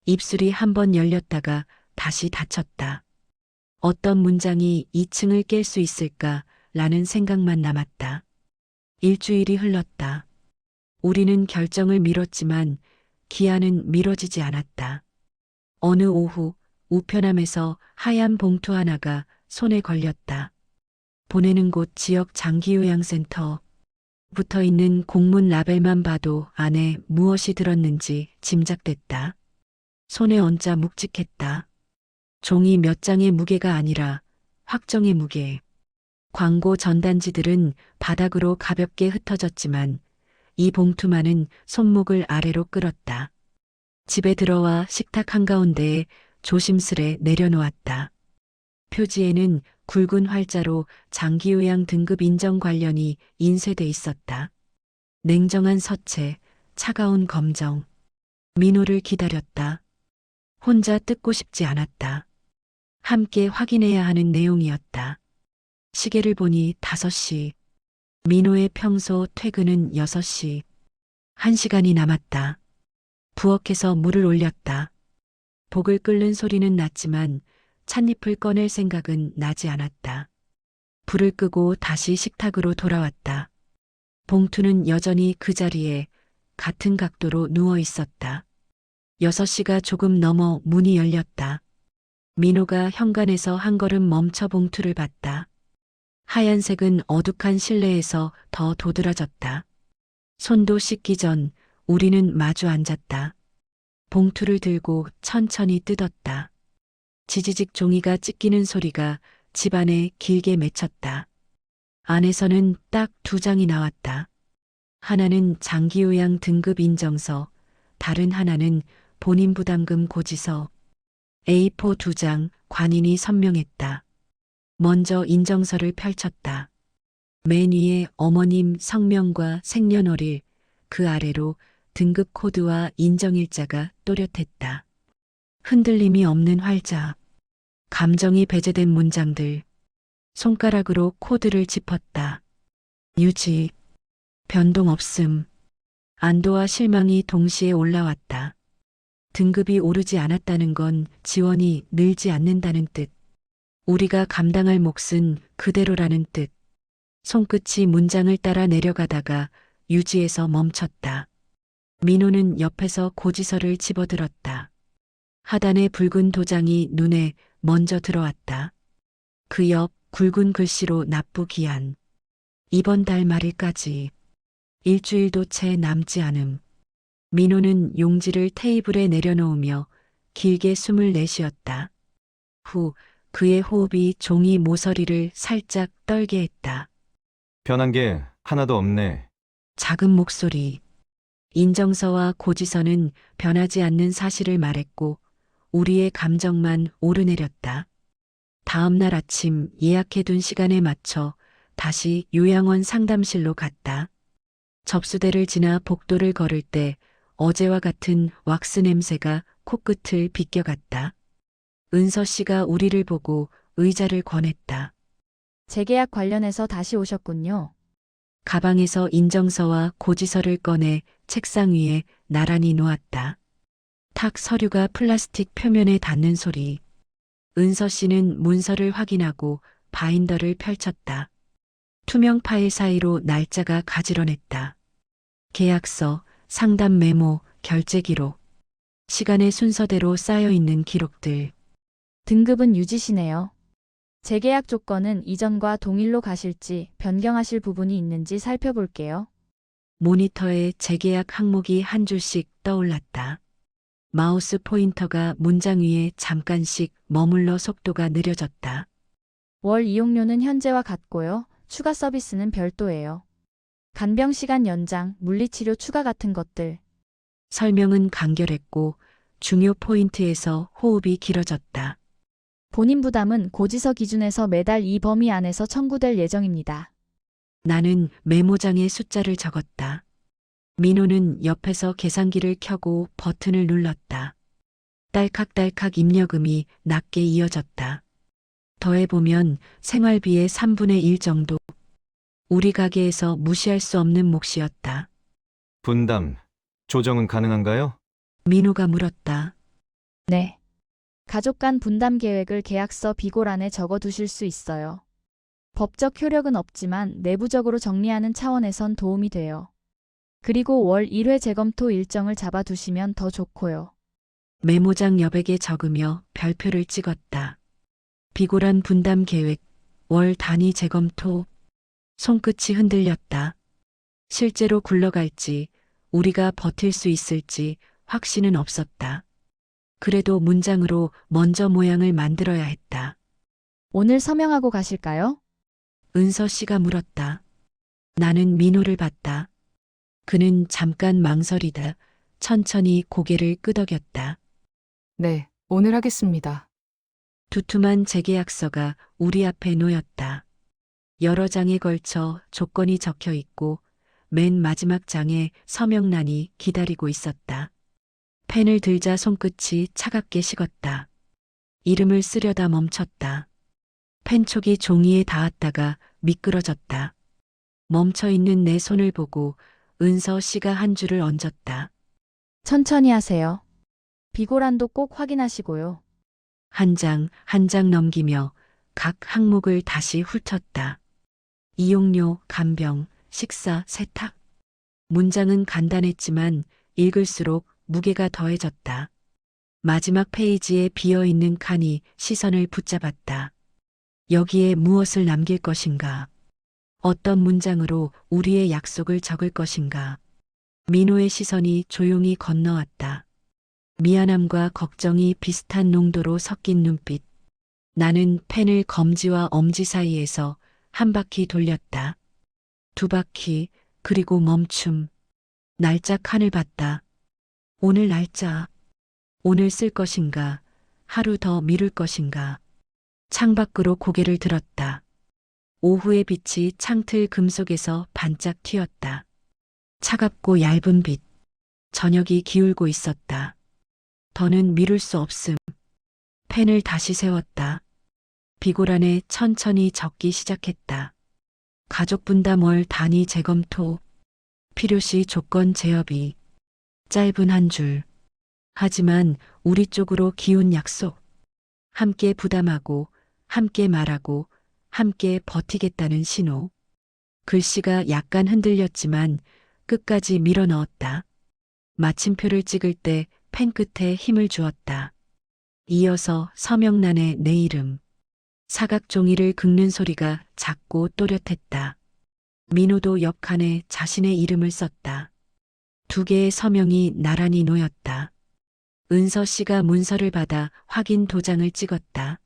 입술이 한 번 열렸다가 다시 닫혔다. 어떤 문장이 이 층을 깰 수 있을까? 라는 생각만 남았다. 일주일이 흘렀다. 우리는 결정을 미뤘지만 기한은 미뤄지지 않았다. 어느 오후 우편함에서 하얀 봉투 하나가 손에 걸렸다. 보내는 곳 지역 장기요양센터. 붙어있는 공문 라벨만 봐도 안에 무엇이 들었는지 짐작됐다. 손에 얹자 묵직했다. 종이 몇 장의 무게가 아니라 확정의 무게. 광고 전단지들은 바닥으로 가볍게 흩어졌지만 이 봉투만은 손목을 아래로 끌었다. 집에 들어와 식탁 한가운데에 조심스레 내려놓았다. 표지에는 굵은 활자로 장기요양 등급 인정 관련이 인쇄돼 있었다. 냉정한 서체, 차가운 검정. 민호를 기다렸다. 혼자 뜯고 싶지 않았다. 함께 확인해야 하는 내용이었다. 시계를 보니 5시. 민호의 평소 퇴근은 6시. 1시간이 남았다. 부엌에서 물을 올렸다. 복을 끓는 소리는 났지만 찻잎을 꺼낼 생각은 나지 않았다. 불을 끄고 다시 식탁으로 돌아왔다. 봉투는 여전히 그 자리에 같은 각도로 누워 있었다. 6시가 조금 넘어 문이 열렸다. 민호가 현관에서 한 걸음 멈춰 봉투를 봤다. 하얀색은 어둑한 실내에서 더 도드라졌다. 손도 씻기 전 우리는 마주 앉았다. 봉투를 들고 천천히 뜯었다. 지지직 종이가 찢기는 소리가 집안에 길게 맺혔다. 안에서는 딱 2장이 나왔다. 하나는 장기요양 등급 인정서, 다른 하나는 본인 부담금 고지서. A4 2장, 관인이 선명했다. 먼저 인정서를 펼쳤다. 맨 위에 어머님 성명과 생년월일, 그 아래로 등급 코드와 인정일자가 또렷했다. 흔들림이 없는 활자, 감정이 배제된 문장들. 손가락으로 코드를 짚었다. 유지, 변동 없음. 안도와 실망이 동시에 올라왔다. 등급이 오르지 않았다는 건 지원이 늘지 않는다는 뜻. 우리가 감당할 몫은 그대로라는 뜻. 손끝이 문장을 따라 내려가다가 유지에서 멈췄다. 민호는 옆에서 고지서를 집어들었다. 하단의 붉은 도장이 눈에 먼저 들어왔다. 그 옆 굵은 글씨로 납부 기한. 이번 달 말일까지. 일주일도 채 남지 않음. 민호는 용지를 테이블에 내려놓으며 길게 숨을 내쉬었다. 후 그의 호흡이 종이 모서리를 살짝 떨게 했다. 변한 게 하나도 없네. 작은 목소리. 인정서와 고지서는 변하지 않는 사실을 말했고 우리의 감정만 오르내렸다. 다음 날 아침 예약해둔 시간에 맞춰 다시 요양원 상담실로 갔다. 접수대를 지나 복도를 걸을 때 어제와 같은 왁스 냄새가 코끝을 비껴갔다. 은서 씨가 우리를 보고 의자를 권했다. 재계약 관련해서 다시 오셨군요. 가방에서 인정서와 고지서를 꺼내 책상 위에 나란히 놓았다. 탁 서류가 플라스틱 표면에 닿는 소리. 은서 씨는 문서를 확인하고 바인더를 펼쳤다. 투명 파일 사이로 날짜가 가지런했다. 계약서, 상담 메모, 결제 기록. 시간의 순서대로 쌓여있는 기록들. 등급은 유지시네요. 재계약 조건은 이전과 동일로 가실지 변경하실 부분이 있는지 살펴볼게요. 모니터에 재계약 항목이 한 줄씩 떠올랐다. 마우스 포인터가 문장 위에 잠깐씩 머물러 속도가 느려졌다. 월 이용료는 현재와 같고요. 추가 서비스는 별도예요. 간병 시간 연장, 물리치료 추가 같은 것들. 설명은 간결했고 중요 포인트에서 호흡이 길어졌다. 본인 부담은 고지서 기준에서 매달 이 범위 안에서 청구될 예정입니다. 나는 메모장에 숫자를 적었다. 민호는 옆에서 계산기를 켜고 버튼을 눌렀다. 딸칵딸칵 입력음이 낮게 이어졌다. 더해보면 생활비의 3분의 1 정도. 우리 가게에서 무시할 수 없는 몫이었다. 분담, 조정은 가능한가요? 민호가 물었다. 네. 가족 간 분담 계획을 계약서 비고란에 적어 두실 수 있어요. 법적 효력은 없지만 내부적으로 정리하는 차원에선 도움이 돼요. 그리고 월 1회 재검토 일정을 잡아 두시면 더 좋고요. 메모장 여백에 적으며 별표를 찍었다. 비고란 분담 계획, 월 단위 재검토. 손끝이 흔들렸다. 실제로 굴러갈지, 우리가 버틸 수 있을지 확신은 없었다. 그래도 문장으로 먼저 모양을 만들어야 했다. 오늘 서명하고 가실까요? 은서 씨가 물었다. 나는 민호를 봤다. 그는 잠깐 망설이다 천천히 고개를 끄덕였다. 네, 오늘 하겠습니다. 두툼한 재계약서가 우리 앞에 놓였다. 여러 장에 걸쳐 조건이 적혀 있고 맨 마지막 장에 서명란이 기다리고 있었다. 펜을 들자 손끝이 차갑게 식었다. 이름을 쓰려다 멈췄다. 펜촉이 종이에 닿았다가 미끄러졌다. 멈춰있는 내 손을 보고 은서 씨가 한 줄을 얹었다. 천천히 하세요. 비고란도 꼭 확인하시고요. 한 장 한 장 넘기며 각 항목을 다시 훑었다. 이용료, 간병, 식사, 세탁. 문장은 간단했지만 읽을수록 무게가 더해졌다. 마지막 페이지에 비어있는 칸이 시선을 붙잡았다. 여기에 무엇을 남길 것인가? 어떤 문장으로 우리의 약속을 적을 것인가? 민호의 시선이 조용히 건너왔다. 미안함과 걱정이 비슷한 농도로 섞인 눈빛. 나는 펜을 검지와 엄지 사이에서 한 바퀴 돌렸다. 두 바퀴, 그리고 멈춤. 날짜 칸을 봤다. 오늘 날짜. 오늘 쓸 것인가? 하루 더 미룰 것인가? 창밖으로 고개를 들었다. 오후의 빛이 창틀 금속에서 반짝 튀었다. 차갑고 얇은 빛. 저녁이 기울고 있었다. 더는 미룰 수 없음. 펜을 다시 세웠다. 비고란에 천천히 적기 시작했다. 가족 분담월 단위 재검토. 필요시 조건 제협이. 짧은 한 줄. 하지만 우리 쪽으로 기운 약속. 함께 부담하고, 함께 말하고, 함께 버티겠다는 신호. 글씨가 약간 흔들렸지만 끝까지 밀어 넣었다. 마침표를 찍을 때 펜 끝에 힘을 주었다. 이어서 서명란에 내 이름. 사각 종이를 긁는 소리가 작고 또렷했다. 민호도 옆칸에 자신의 이름을 썼다. 두 개의 서명이 나란히 놓였다. 은서 씨가 문서를 받아 확인 도장을 찍었다.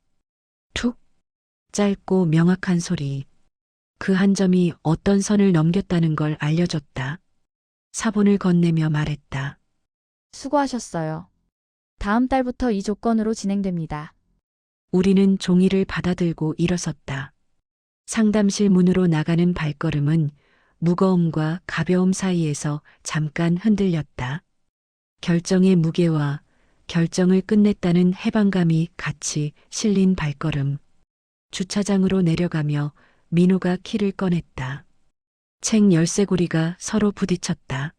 툭! 짧고 명확한 소리. 그 한 점이 어떤 선을 넘겼다는 걸 알려줬다. 사본을 건네며 말했다. 수고하셨어요. 다음 달부터 이 조건으로 진행됩니다. 우리는 종이를 받아들고 일어섰다. 상담실 문으로 나가는 발걸음은 무거움과 가벼움 사이에서 잠깐 흔들렸다. 결정의 무게와 결정을 끝냈다는 해방감이 같이 실린 발걸음. 주차장으로 내려가며 민호가 키를 꺼냈다. 책 열쇠고리가 서로 부딪혔다.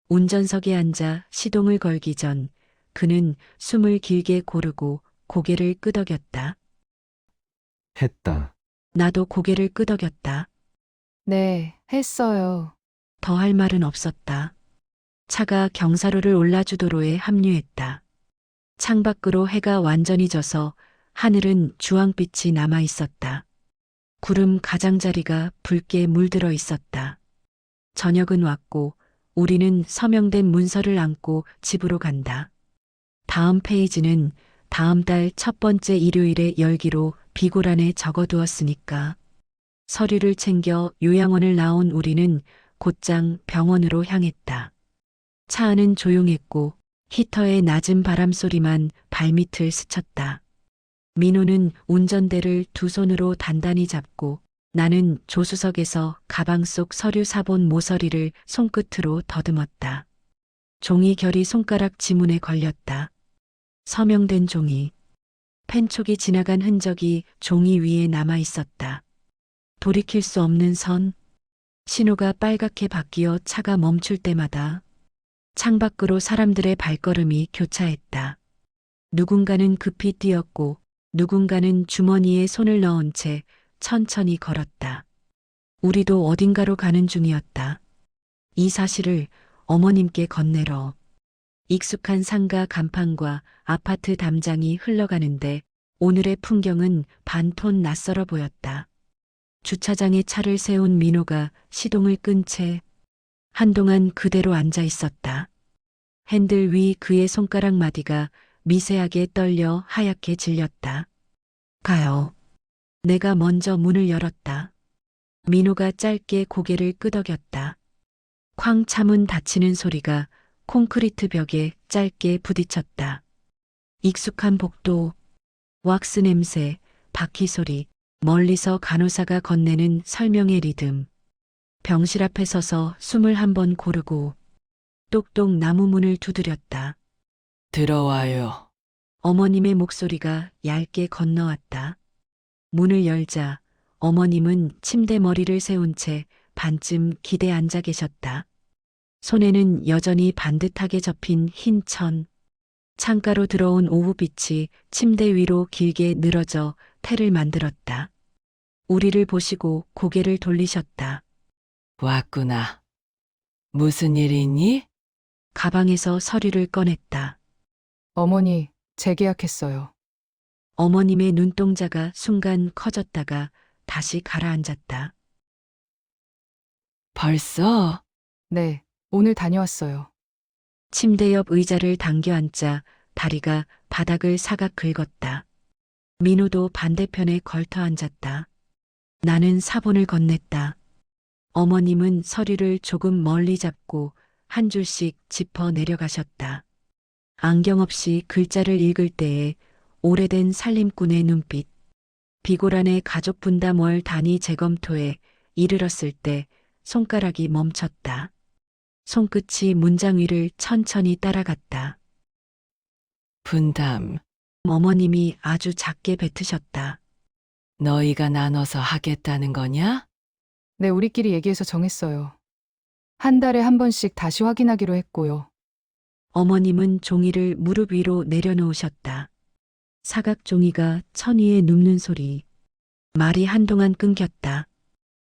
운전석에 앉아 시동을 걸기 전 그는 숨을 길게 고르고 고개를 끄덕였다. 했다. 나도 고개를 끄덕였다. 네, 했어요. 더 할 말은 없었다. 차가 경사로를 올라주도로에 합류했다. 창밖으로 해가 완전히 져서 하늘은 주황빛이 남아 있었다. 구름 가장자리가 붉게 물들어 있었다. 저녁은 왔고 우리는 서명된 문서를 안고 집으로 간다. 다음 페이지는 다음 달 첫 번째 일요일에 열기로 비고란에 적어두었으니까. 서류를 챙겨 요양원을 나온 우리는 곧장 병원으로 향했다. 차 안은 조용했고 히터의 낮은 바람 소리만 발밑을 스쳤다. 민호는 운전대를 두 손으로 단단히 잡고 나는 조수석에서 가방 속 서류 사본 모서리를 손끝으로 더듬었다. 종이 결이 손가락 지문에 걸렸다. 서명된 종이. 펜촉이 지나간 흔적이 종이 위에 남아 있었다. 돌이킬 수 없는 선. 신호가 빨갛게 바뀌어 차가 멈출 때마다 창밖으로 사람들의 발걸음이 교차했다. 누군가는 급히 뛰었고 누군가는 주머니에 손을 넣은 채 천천히 걸었다. 우리도 어딘가로 가는 중이었다. 이 사실을 어머님께 건네러. 익숙한 상가 간판과 아파트 담장이 흘러가는데 오늘의 풍경은 반톤 낯설어 보였다. 주차장에 차를 세운 민호가 시동을 끈 채 한동안 그대로 앉아 있었다. 핸들 위 그의 손가락 마디가 미세하게 떨려 하얗게 질렸다. 가요. 내가 먼저 문을 열었다. 민호가 짧게 고개를 끄덕였다. 쾅 차문 닫히는 소리가 콘크리트 벽에 짧게 부딪혔다. 익숙한 복도, 왁스 냄새, 바퀴 소리, 멀리서 간호사가 건네는 설명의 리듬. 병실 앞에 서서 숨을 한 번 고르고 똑똑 나무 문을 두드렸다. 들어와요. 어머님의 목소리가 얇게 건너왔다. 문을 열자 어머님은 침대 머리를 세운 채 반쯤 기대 앉아 계셨다. 손에는 여전히 반듯하게 접힌 흰 천. 창가로 들어온 오후빛이 침대 위로 길게 늘어져 태를 만들었다. 우리를 보시고 고개를 돌리셨다. 왔구나. 무슨 일이니? 가방에서 서류를 꺼냈다. 어머니, 재계약했어요. 어머님의 눈동자가 순간 커졌다가 다시 가라앉았다. 벌써? 네, 오늘 다녀왔어요. 침대 옆 의자를 당겨 앉자 다리가 바닥을 사각 긁었다. 민호도 반대편에 걸터 앉았다. 나는 사본을 건넸다. 어머님은 서류를 조금 멀리 잡고 한 줄씩 짚어 내려가셨다. 안경 없이 글자를 읽을 때에 오래된 살림꾼의 눈빛, 비고란의 가족 분담월 단위 재검토에 이르렀을 때 손가락이 멈췄다. 손끝이 문장 위를 천천히 따라갔다. 분담, 어머님이 아주 작게 뱉으셨다. 너희가 나눠서 하겠다는 거냐? 네, 우리끼리 얘기해서 정했어요. 한 달에 한 번씩 다시 확인하기로 했고요. 어머님은 종이를 무릎 위로 내려놓으셨다. 사각 종이가 천 위에 눕는 소리. 말이 한동안 끊겼다.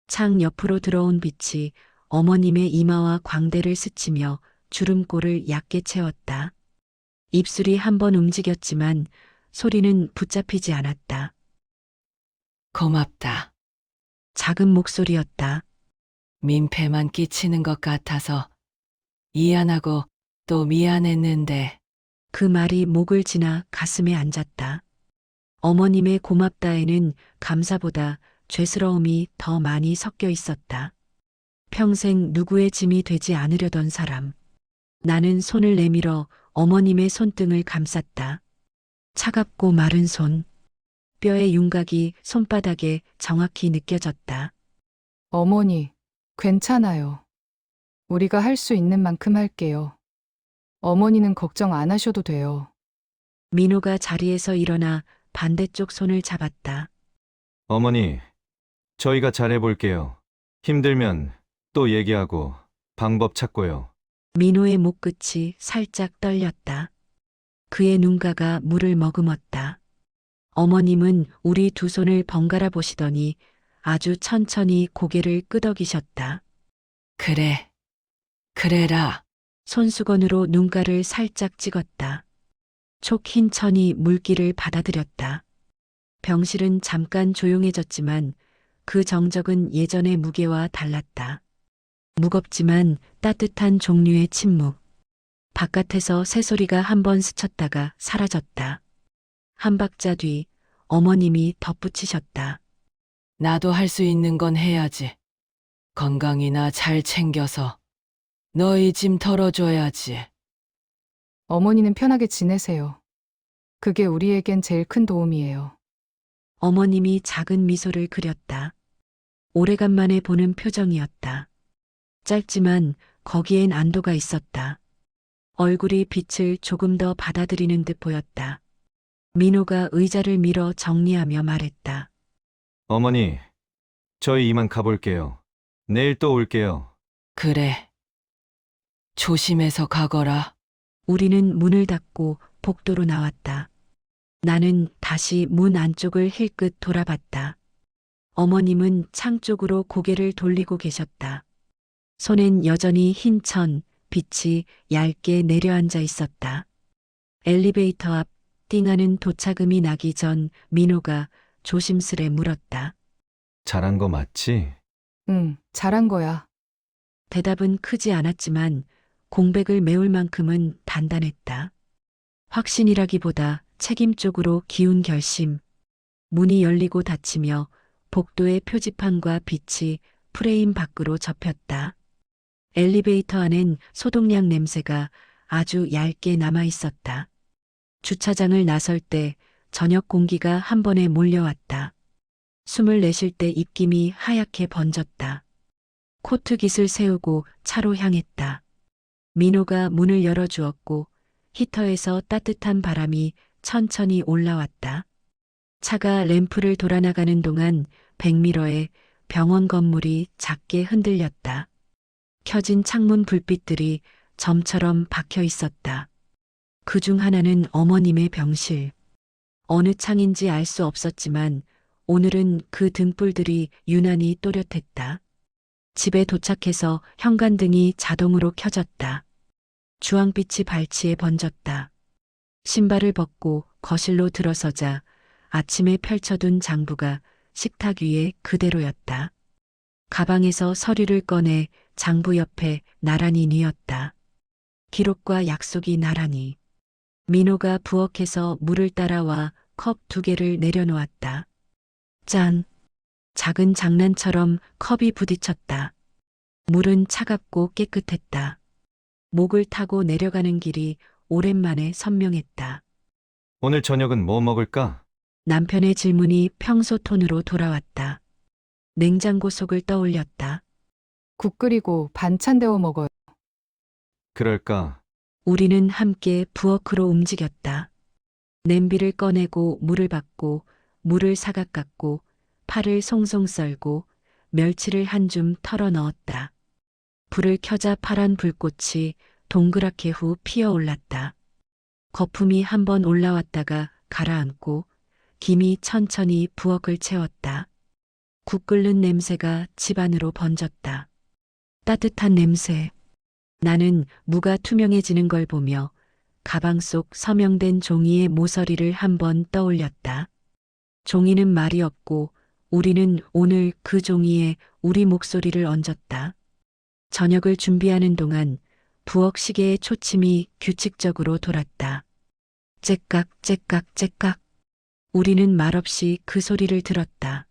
창 옆으로 들어온 빛이 어머님의 이마와 광대를 스치며 주름골을 얕게 채웠다. 입술이 한 번 움직였지만 소리는 붙잡히지 않았다. 고맙다. 작은 목소리였다. 민폐만 끼치는 것 같아서 미안하고 또 미안했는데 그 말이 목을 지나 가슴에 앉았다. 어머님의 고맙다에는 감사보다 죄스러움이 더 많이 섞여 있었다. 평생 누구의 짐이 되지 않으려던 사람. 나는 손을 내밀어 어머님의 손등을 감쌌다. 차갑고 마른 손. 뼈의 윤곽이 손바닥에 정확히 느껴졌다. 어머니, 괜찮아요. 우리가 할 수 있는 만큼 할게요. 어머니는 걱정 안 하셔도 돼요. 민호가 자리에서 일어나 반대쪽 손을 잡았다. 어머니, 저희가 잘해볼게요. 힘들면 또 얘기하고 방법 찾고요. 민호의 목끝이 살짝 떨렸다. 그의 눈가가 물을 머금었다. 어머님은 우리 두 손을 번갈아 보시더니 아주 천천히 고개를 끄덕이셨다. 그래, 그래라. 손수건으로 눈가를 살짝 찍었다. 촉 흰 천이 물기를 받아들였다. 병실은 잠깐 조용해졌지만 그 정적은 예전의 무게와 달랐다. 무겁지만 따뜻한 종류의 침묵. 바깥에서 새소리가 한 번 스쳤다가 사라졌다. 한 박자 뒤 어머님이 덧붙이셨다. 나도 할 수 있는 건 해야지. 건강이나 잘 챙겨서 너희 짐 털어줘야지. 어머니는 편하게 지내세요. 그게 우리에겐 제일 큰 도움이에요. 어머님이 작은 미소를 그렸다. 오래간만에 보는 표정이었다. 짧지만 거기엔 안도가 있었다. 얼굴이 빛을 조금 더 받아들이는 듯 보였다. 민호가 의자를 밀어 정리하며 말했다. 어머니, 저희 이만 가볼게요. 내일 또 올게요. 그래. 조심해서 가거라. 우리는 문을 닫고 복도로 나왔다. 나는 다시 문 안쪽을 힐끗 돌아봤다. 어머님은 창 쪽으로 고개를 돌리고 계셨다. 손엔 여전히 흰 천, 빛이 얇게 내려앉아 있었다. 엘리베이터 앞 띵하는 도착음이 나기 전 민호가 조심스레 물었다. 잘한 거 맞지? 응, 잘한 거야. 대답은 크지 않았지만 공백을 메울 만큼은 단단했다. 확신이라기보다 책임 쪽으로 기운 결심. 문이 열리고 닫히며 복도의 표지판과 빛이 프레임 밖으로 접혔다. 엘리베이터 안엔 소독약 냄새가 아주 얇게 남아 있었다. 주차장을 나설 때 저녁 공기가 한 번에 몰려왔다. 숨을 내쉴 때 입김이 하얗게 번졌다. 코트깃을 세우고 차로 향했다. 민호가 문을 열어주었고 히터에서 따뜻한 바람이 천천히 올라왔다. 차가 램프를 돌아나가는 동안 백미러에 병원 건물이 작게 흔들렸다. 켜진 창문 불빛들이 점처럼 박혀 있었다. 그 중 하나는 어머님의 병실. 어느 창인지 알 수 없었지만 오늘은 그 등불들이 유난히 또렷했다. 집에 도착해서 현관등이 자동으로 켜졌다. 주황빛이 발치에 번졌다. 신발을 벗고 거실로 들어서자 아침에 펼쳐둔 장부가 식탁 위에 그대로였다. 가방에서 서류를 꺼내 장부 옆에 나란히 뉘었다. 기록과 약속이 나란히. 민호가 부엌에서 물을 따라와 컵 2개를 내려놓았다. 짠! 작은 장난처럼 컵이 부딪혔다. 물은 차갑고 깨끗했다. 목을 타고 내려가는 길이 오랜만에 선명했다. 오늘 저녁은 뭐 먹을까? 남편의 질문이 평소 톤으로 돌아왔다. 냉장고 속을 떠올렸다. 국 끓이고 반찬 데워 먹어요. 그럴까? 우리는 함께 부엌으로 움직였다. 냄비를 꺼내고 물을 받고 물을 사각 깎고 파를 송송 썰고 멸치를 한 줌 털어 넣었다. 불을 켜자 파란 불꽃이 동그랗게 후 피어올랐다. 거품이 한번 올라왔다가 가라앉고 김이 천천히 부엌을 채웠다. 국 끓는 냄새가 집안으로 번졌다. 따뜻한 냄새. 나는 무가 투명해지는 걸 보며 가방 속 서명된 종이의 모서리를 한번 떠올렸다. 종이는 말이 없고 우리는 오늘 그 종이에 우리 목소리를 얹었다. 저녁을 준비하는 동안 부엌 시계의 초침이 규칙적으로 돌았다. 째깍 째깍 째깍. 우리는 말없이 그 소리를 들었다.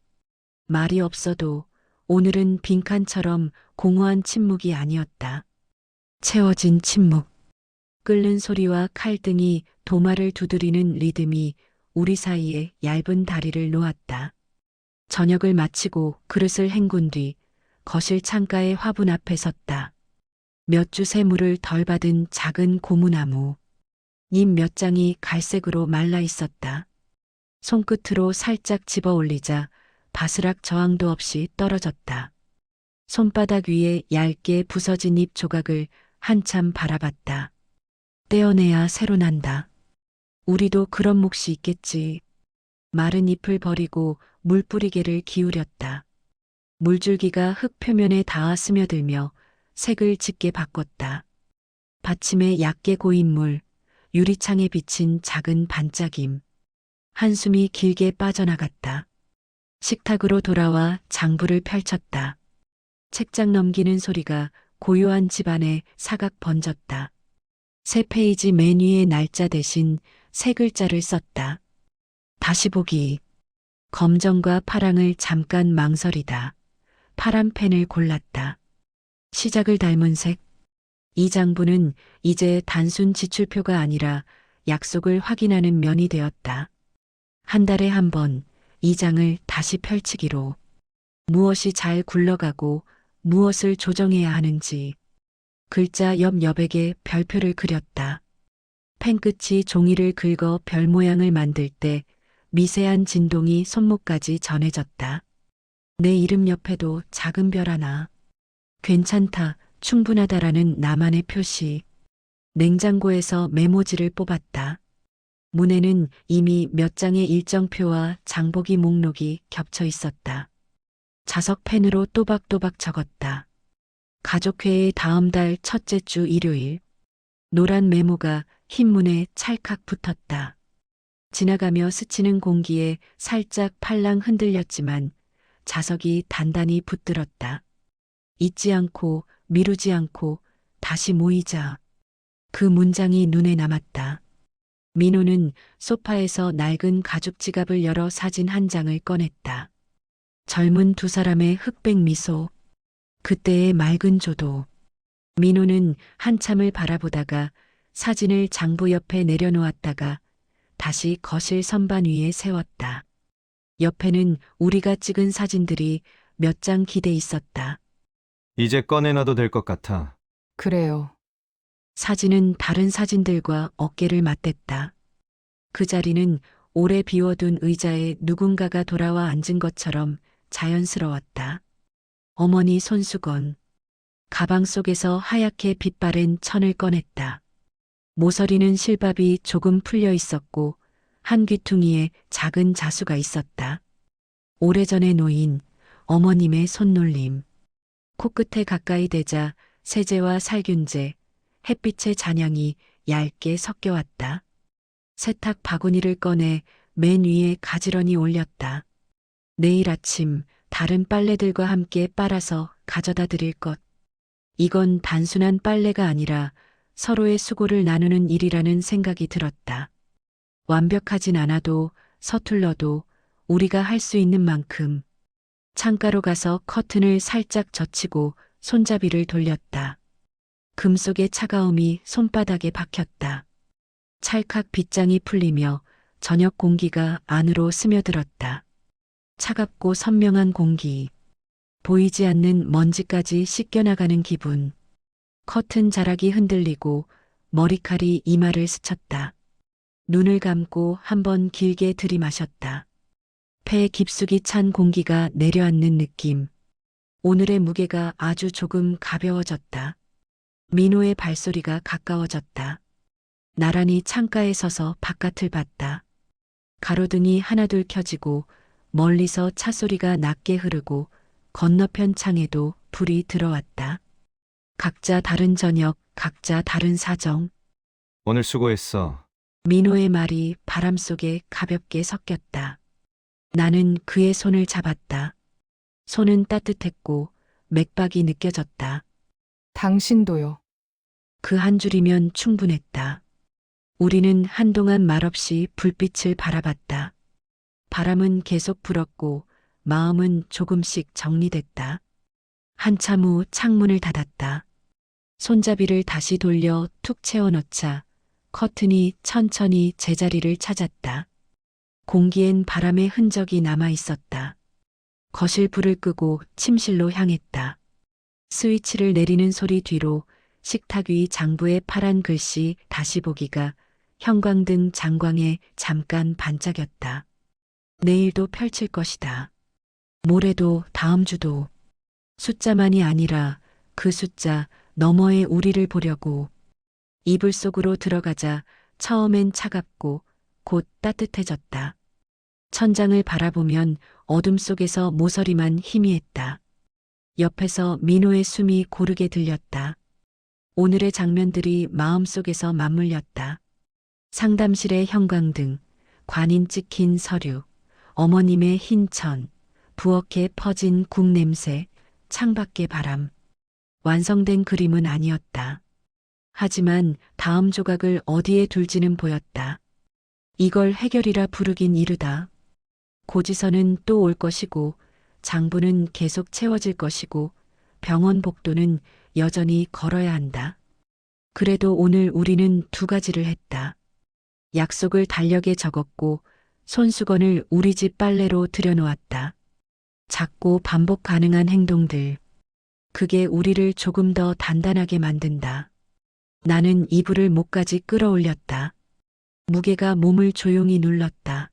말이 없어도 오늘은 빈칸처럼 공허한 침묵이 아니었다. 채워진 침묵. 끓는 소리와 칼등이 도마를 두드리는 리듬이 우리 사이에 얇은 다리를 놓았다. 저녁을 마치고 그릇을 헹군 뒤 거실 창가의 화분 앞에 섰다. 몇 주 새물을 덜 받은 작은 고무나무. 잎 몇 장이 갈색으로 말라 있었다. 손끝으로 살짝 집어 올리자 바스락 저항도 없이 떨어졌다. 손바닥 위에 얇게 부서진 잎 조각을 한참 바라봤다. 떼어내야 새로 난다. 우리도 그런 몫이 있겠지. 마른 잎을 버리고 물뿌리개를 기울였다. 물줄기가 흙 표면에 닿아 스며들며 색을 짙게 바꿨다. 받침에 얕게 고인 물, 유리창에 비친 작은 반짝임. 한숨이 길게 빠져나갔다. 식탁으로 돌아와 장부를 펼쳤다. 책장 넘기는 소리가 고요한 집안에 사각 번졌다. 새 페이지 맨 위에 날짜 대신 세 글자를 썼다. 다시 보기. 검정과 파랑을 잠깐 망설이다. 파란 펜을 골랐다. 시작을 닮은 색. 이 장부는 이제 단순 지출표가 아니라 약속을 확인하는 면이 되었다. 한 달에 한 번 이 장을 다시 펼치기로. 무엇이 잘 굴러가고 무엇을 조정해야 하는지. 글자 옆 여백에 별표를 그렸다. 펜끝이 종이를 긁어 별 모양을 만들 때 미세한 진동이 손목까지 전해졌다. 내 이름 옆에도 작은 별 하나. 괜찮다, 충분하다라는 나만의 표시. 냉장고에서 메모지를 뽑았다. 문에는 이미 몇 장의 일정표와 장보기 목록이 겹쳐 있었다. 자석 펜으로 또박또박 적었다. 가족회의 다음 달 첫째 주 일요일. 노란 메모가 흰 문에 찰칵 붙었다. 지나가며 스치는 공기에 살짝 팔랑 흔들렸지만 자석이 단단히 붙들었다. 잊지 않고 미루지 않고 다시 모이자. 그 문장이 눈에 남았다. 민호는 소파에서 낡은 가죽 지갑을 열어 사진 한 장을 꺼냈다. 젊은 두 사람의 흑백 미소. 그때의 맑은 조도. 민호는 한참을 바라보다가 사진을 장부 옆에 내려놓았다가 다시 거실 선반 위에 세웠다. 옆에는 우리가 찍은 사진들이 몇 장 기대 있었다. 이제 꺼내놔도 될 것 같아. 그래요. 사진은 다른 사진들과 어깨를 맞댔다. 그 자리는 오래 비워둔 의자에 누군가가 돌아와 앉은 것처럼 자연스러웠다. 어머니 손수건. 가방 속에서 하얗게 빛바랜 천을 꺼냈다. 모서리는 실밥이 조금 풀려 있었고 한 귀퉁이에 작은 자수가 있었다. 오래전에 놓인 어머님의 손놀림. 코끝에 가까이 대자 세제와 살균제, 햇빛의 잔향이 얇게 섞여왔다. 세탁 바구니를 꺼내 맨 위에 가지런히 올렸다. 내일 아침 다른 빨래들과 함께 빨아서 가져다 드릴 것. 이건 단순한 빨래가 아니라 서로의 수고를 나누는 일이라는 생각이 들었다. 완벽하진 않아도 서툴러도 우리가 할 수 있는 만큼. 창가로 가서 커튼을 살짝 젖히고 손잡이를 돌렸다. 금속의 차가움이 손바닥에 박혔다. 찰칵 빗장이 풀리며 저녁 공기가 안으로 스며들었다. 차갑고 선명한 공기. 보이지 않는 먼지까지 씻겨나가는 기분. 커튼 자락이 흔들리고 머리칼이 이마를 스쳤다. 눈을 감고 한번 길게 들이마셨다. 폐 깊숙이 찬 공기가 내려앉는 느낌. 오늘의 무게가 아주 조금 가벼워졌다. 민호의 발소리가 가까워졌다. 나란히 창가에 서서 바깥을 봤다. 가로등이 하나둘 켜지고 멀리서 차소리가 낮게 흐르고 건너편 창에도 불이 들어왔다. 각자 다른 저녁, 각자 다른 사정. 오늘 수고했어. 민호의 말이 바람 속에 가볍게 섞였다. 나는 그의 손을 잡았다. 손은 따뜻했고 맥박이 느껴졌다. 당신도요. 그 한 줄이면 충분했다. 우리는 한동안 말없이 불빛을 바라봤다. 바람은 계속 불었고 마음은 조금씩 정리됐다. 한참 후 창문을 닫았다. 손잡이를 다시 돌려 툭 채워넣자 커튼이 천천히 제자리를 찾았다. 공기엔 바람의 흔적이 남아 있었다. 거실 불을 끄고 침실로 향했다. 스위치를 내리는 소리 뒤로 식탁 위 장부의 파란 글씨 다시 보기가 형광등 장광에 잠깐 반짝였다. 내일도 펼칠 것이다. 모레도 다음 주도. 숫자만이 아니라 그 숫자 너머의 우리를 보려고. 이불 속으로 들어가자 처음엔 차갑고 곧 따뜻해졌다. 천장을 바라보면 어둠 속에서 모서리만 희미했다. 옆에서 민호의 숨이 고르게 들렸다. 오늘의 장면들이 마음속에서 맞물렸다. 상담실의 형광등, 관인 찍힌 서류, 어머님의 흰 천, 부엌에 퍼진 국 냄새, 창밖의 바람. 완성된 그림은 아니었다. 하지만 다음 조각을 어디에 둘지는 보였다. 이걸 해결이라 부르긴 이르다. 고지서는 또 올 것이고 장부는 계속 채워질 것이고 병원 복도는 여전히 걸어야 한다. 그래도 오늘 우리는 두 가지를 했다. 약속을 달력에 적었고 손수건을 우리 집 빨래로 들여놓았다. 작고 반복 가능한 행동들. 그게 우리를 조금 더 단단하게 만든다. 나는 이불을 목까지 끌어올렸다. 무게가 몸을 조용히 눌렀다.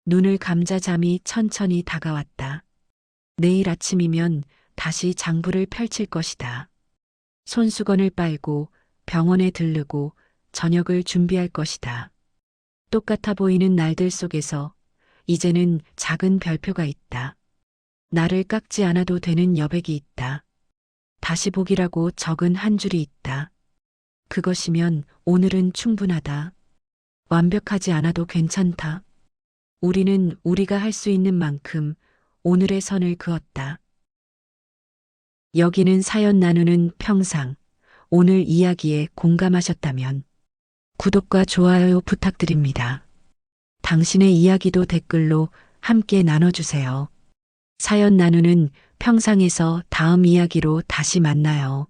눈을 감자 잠이 천천히 다가왔다. 내일 아침이면 다시 장부를 펼칠 것이다. 손수건을 빨고 병원에 들르고 저녁을 준비할 것이다. 똑같아 보이는 날들 속에서 이제는 작은 별표가 있다. 나를 깎지 않아도 되는 여백이 있다. 다시 보기라고 적은 한 줄이 있다. 그것이면 오늘은 충분하다. 완벽하지 않아도 괜찮다. 우리는 우리가 할 수 있는 만큼 오늘의 선을 그었다. 여기는 사연 나누는 평상. 오늘 이야기에 공감하셨다면 구독과 좋아요 부탁드립니다. 당신의 이야기도 댓글로 함께 나눠주세요. 사연 나누는 평상에서 다음 이야기로 다시 만나요.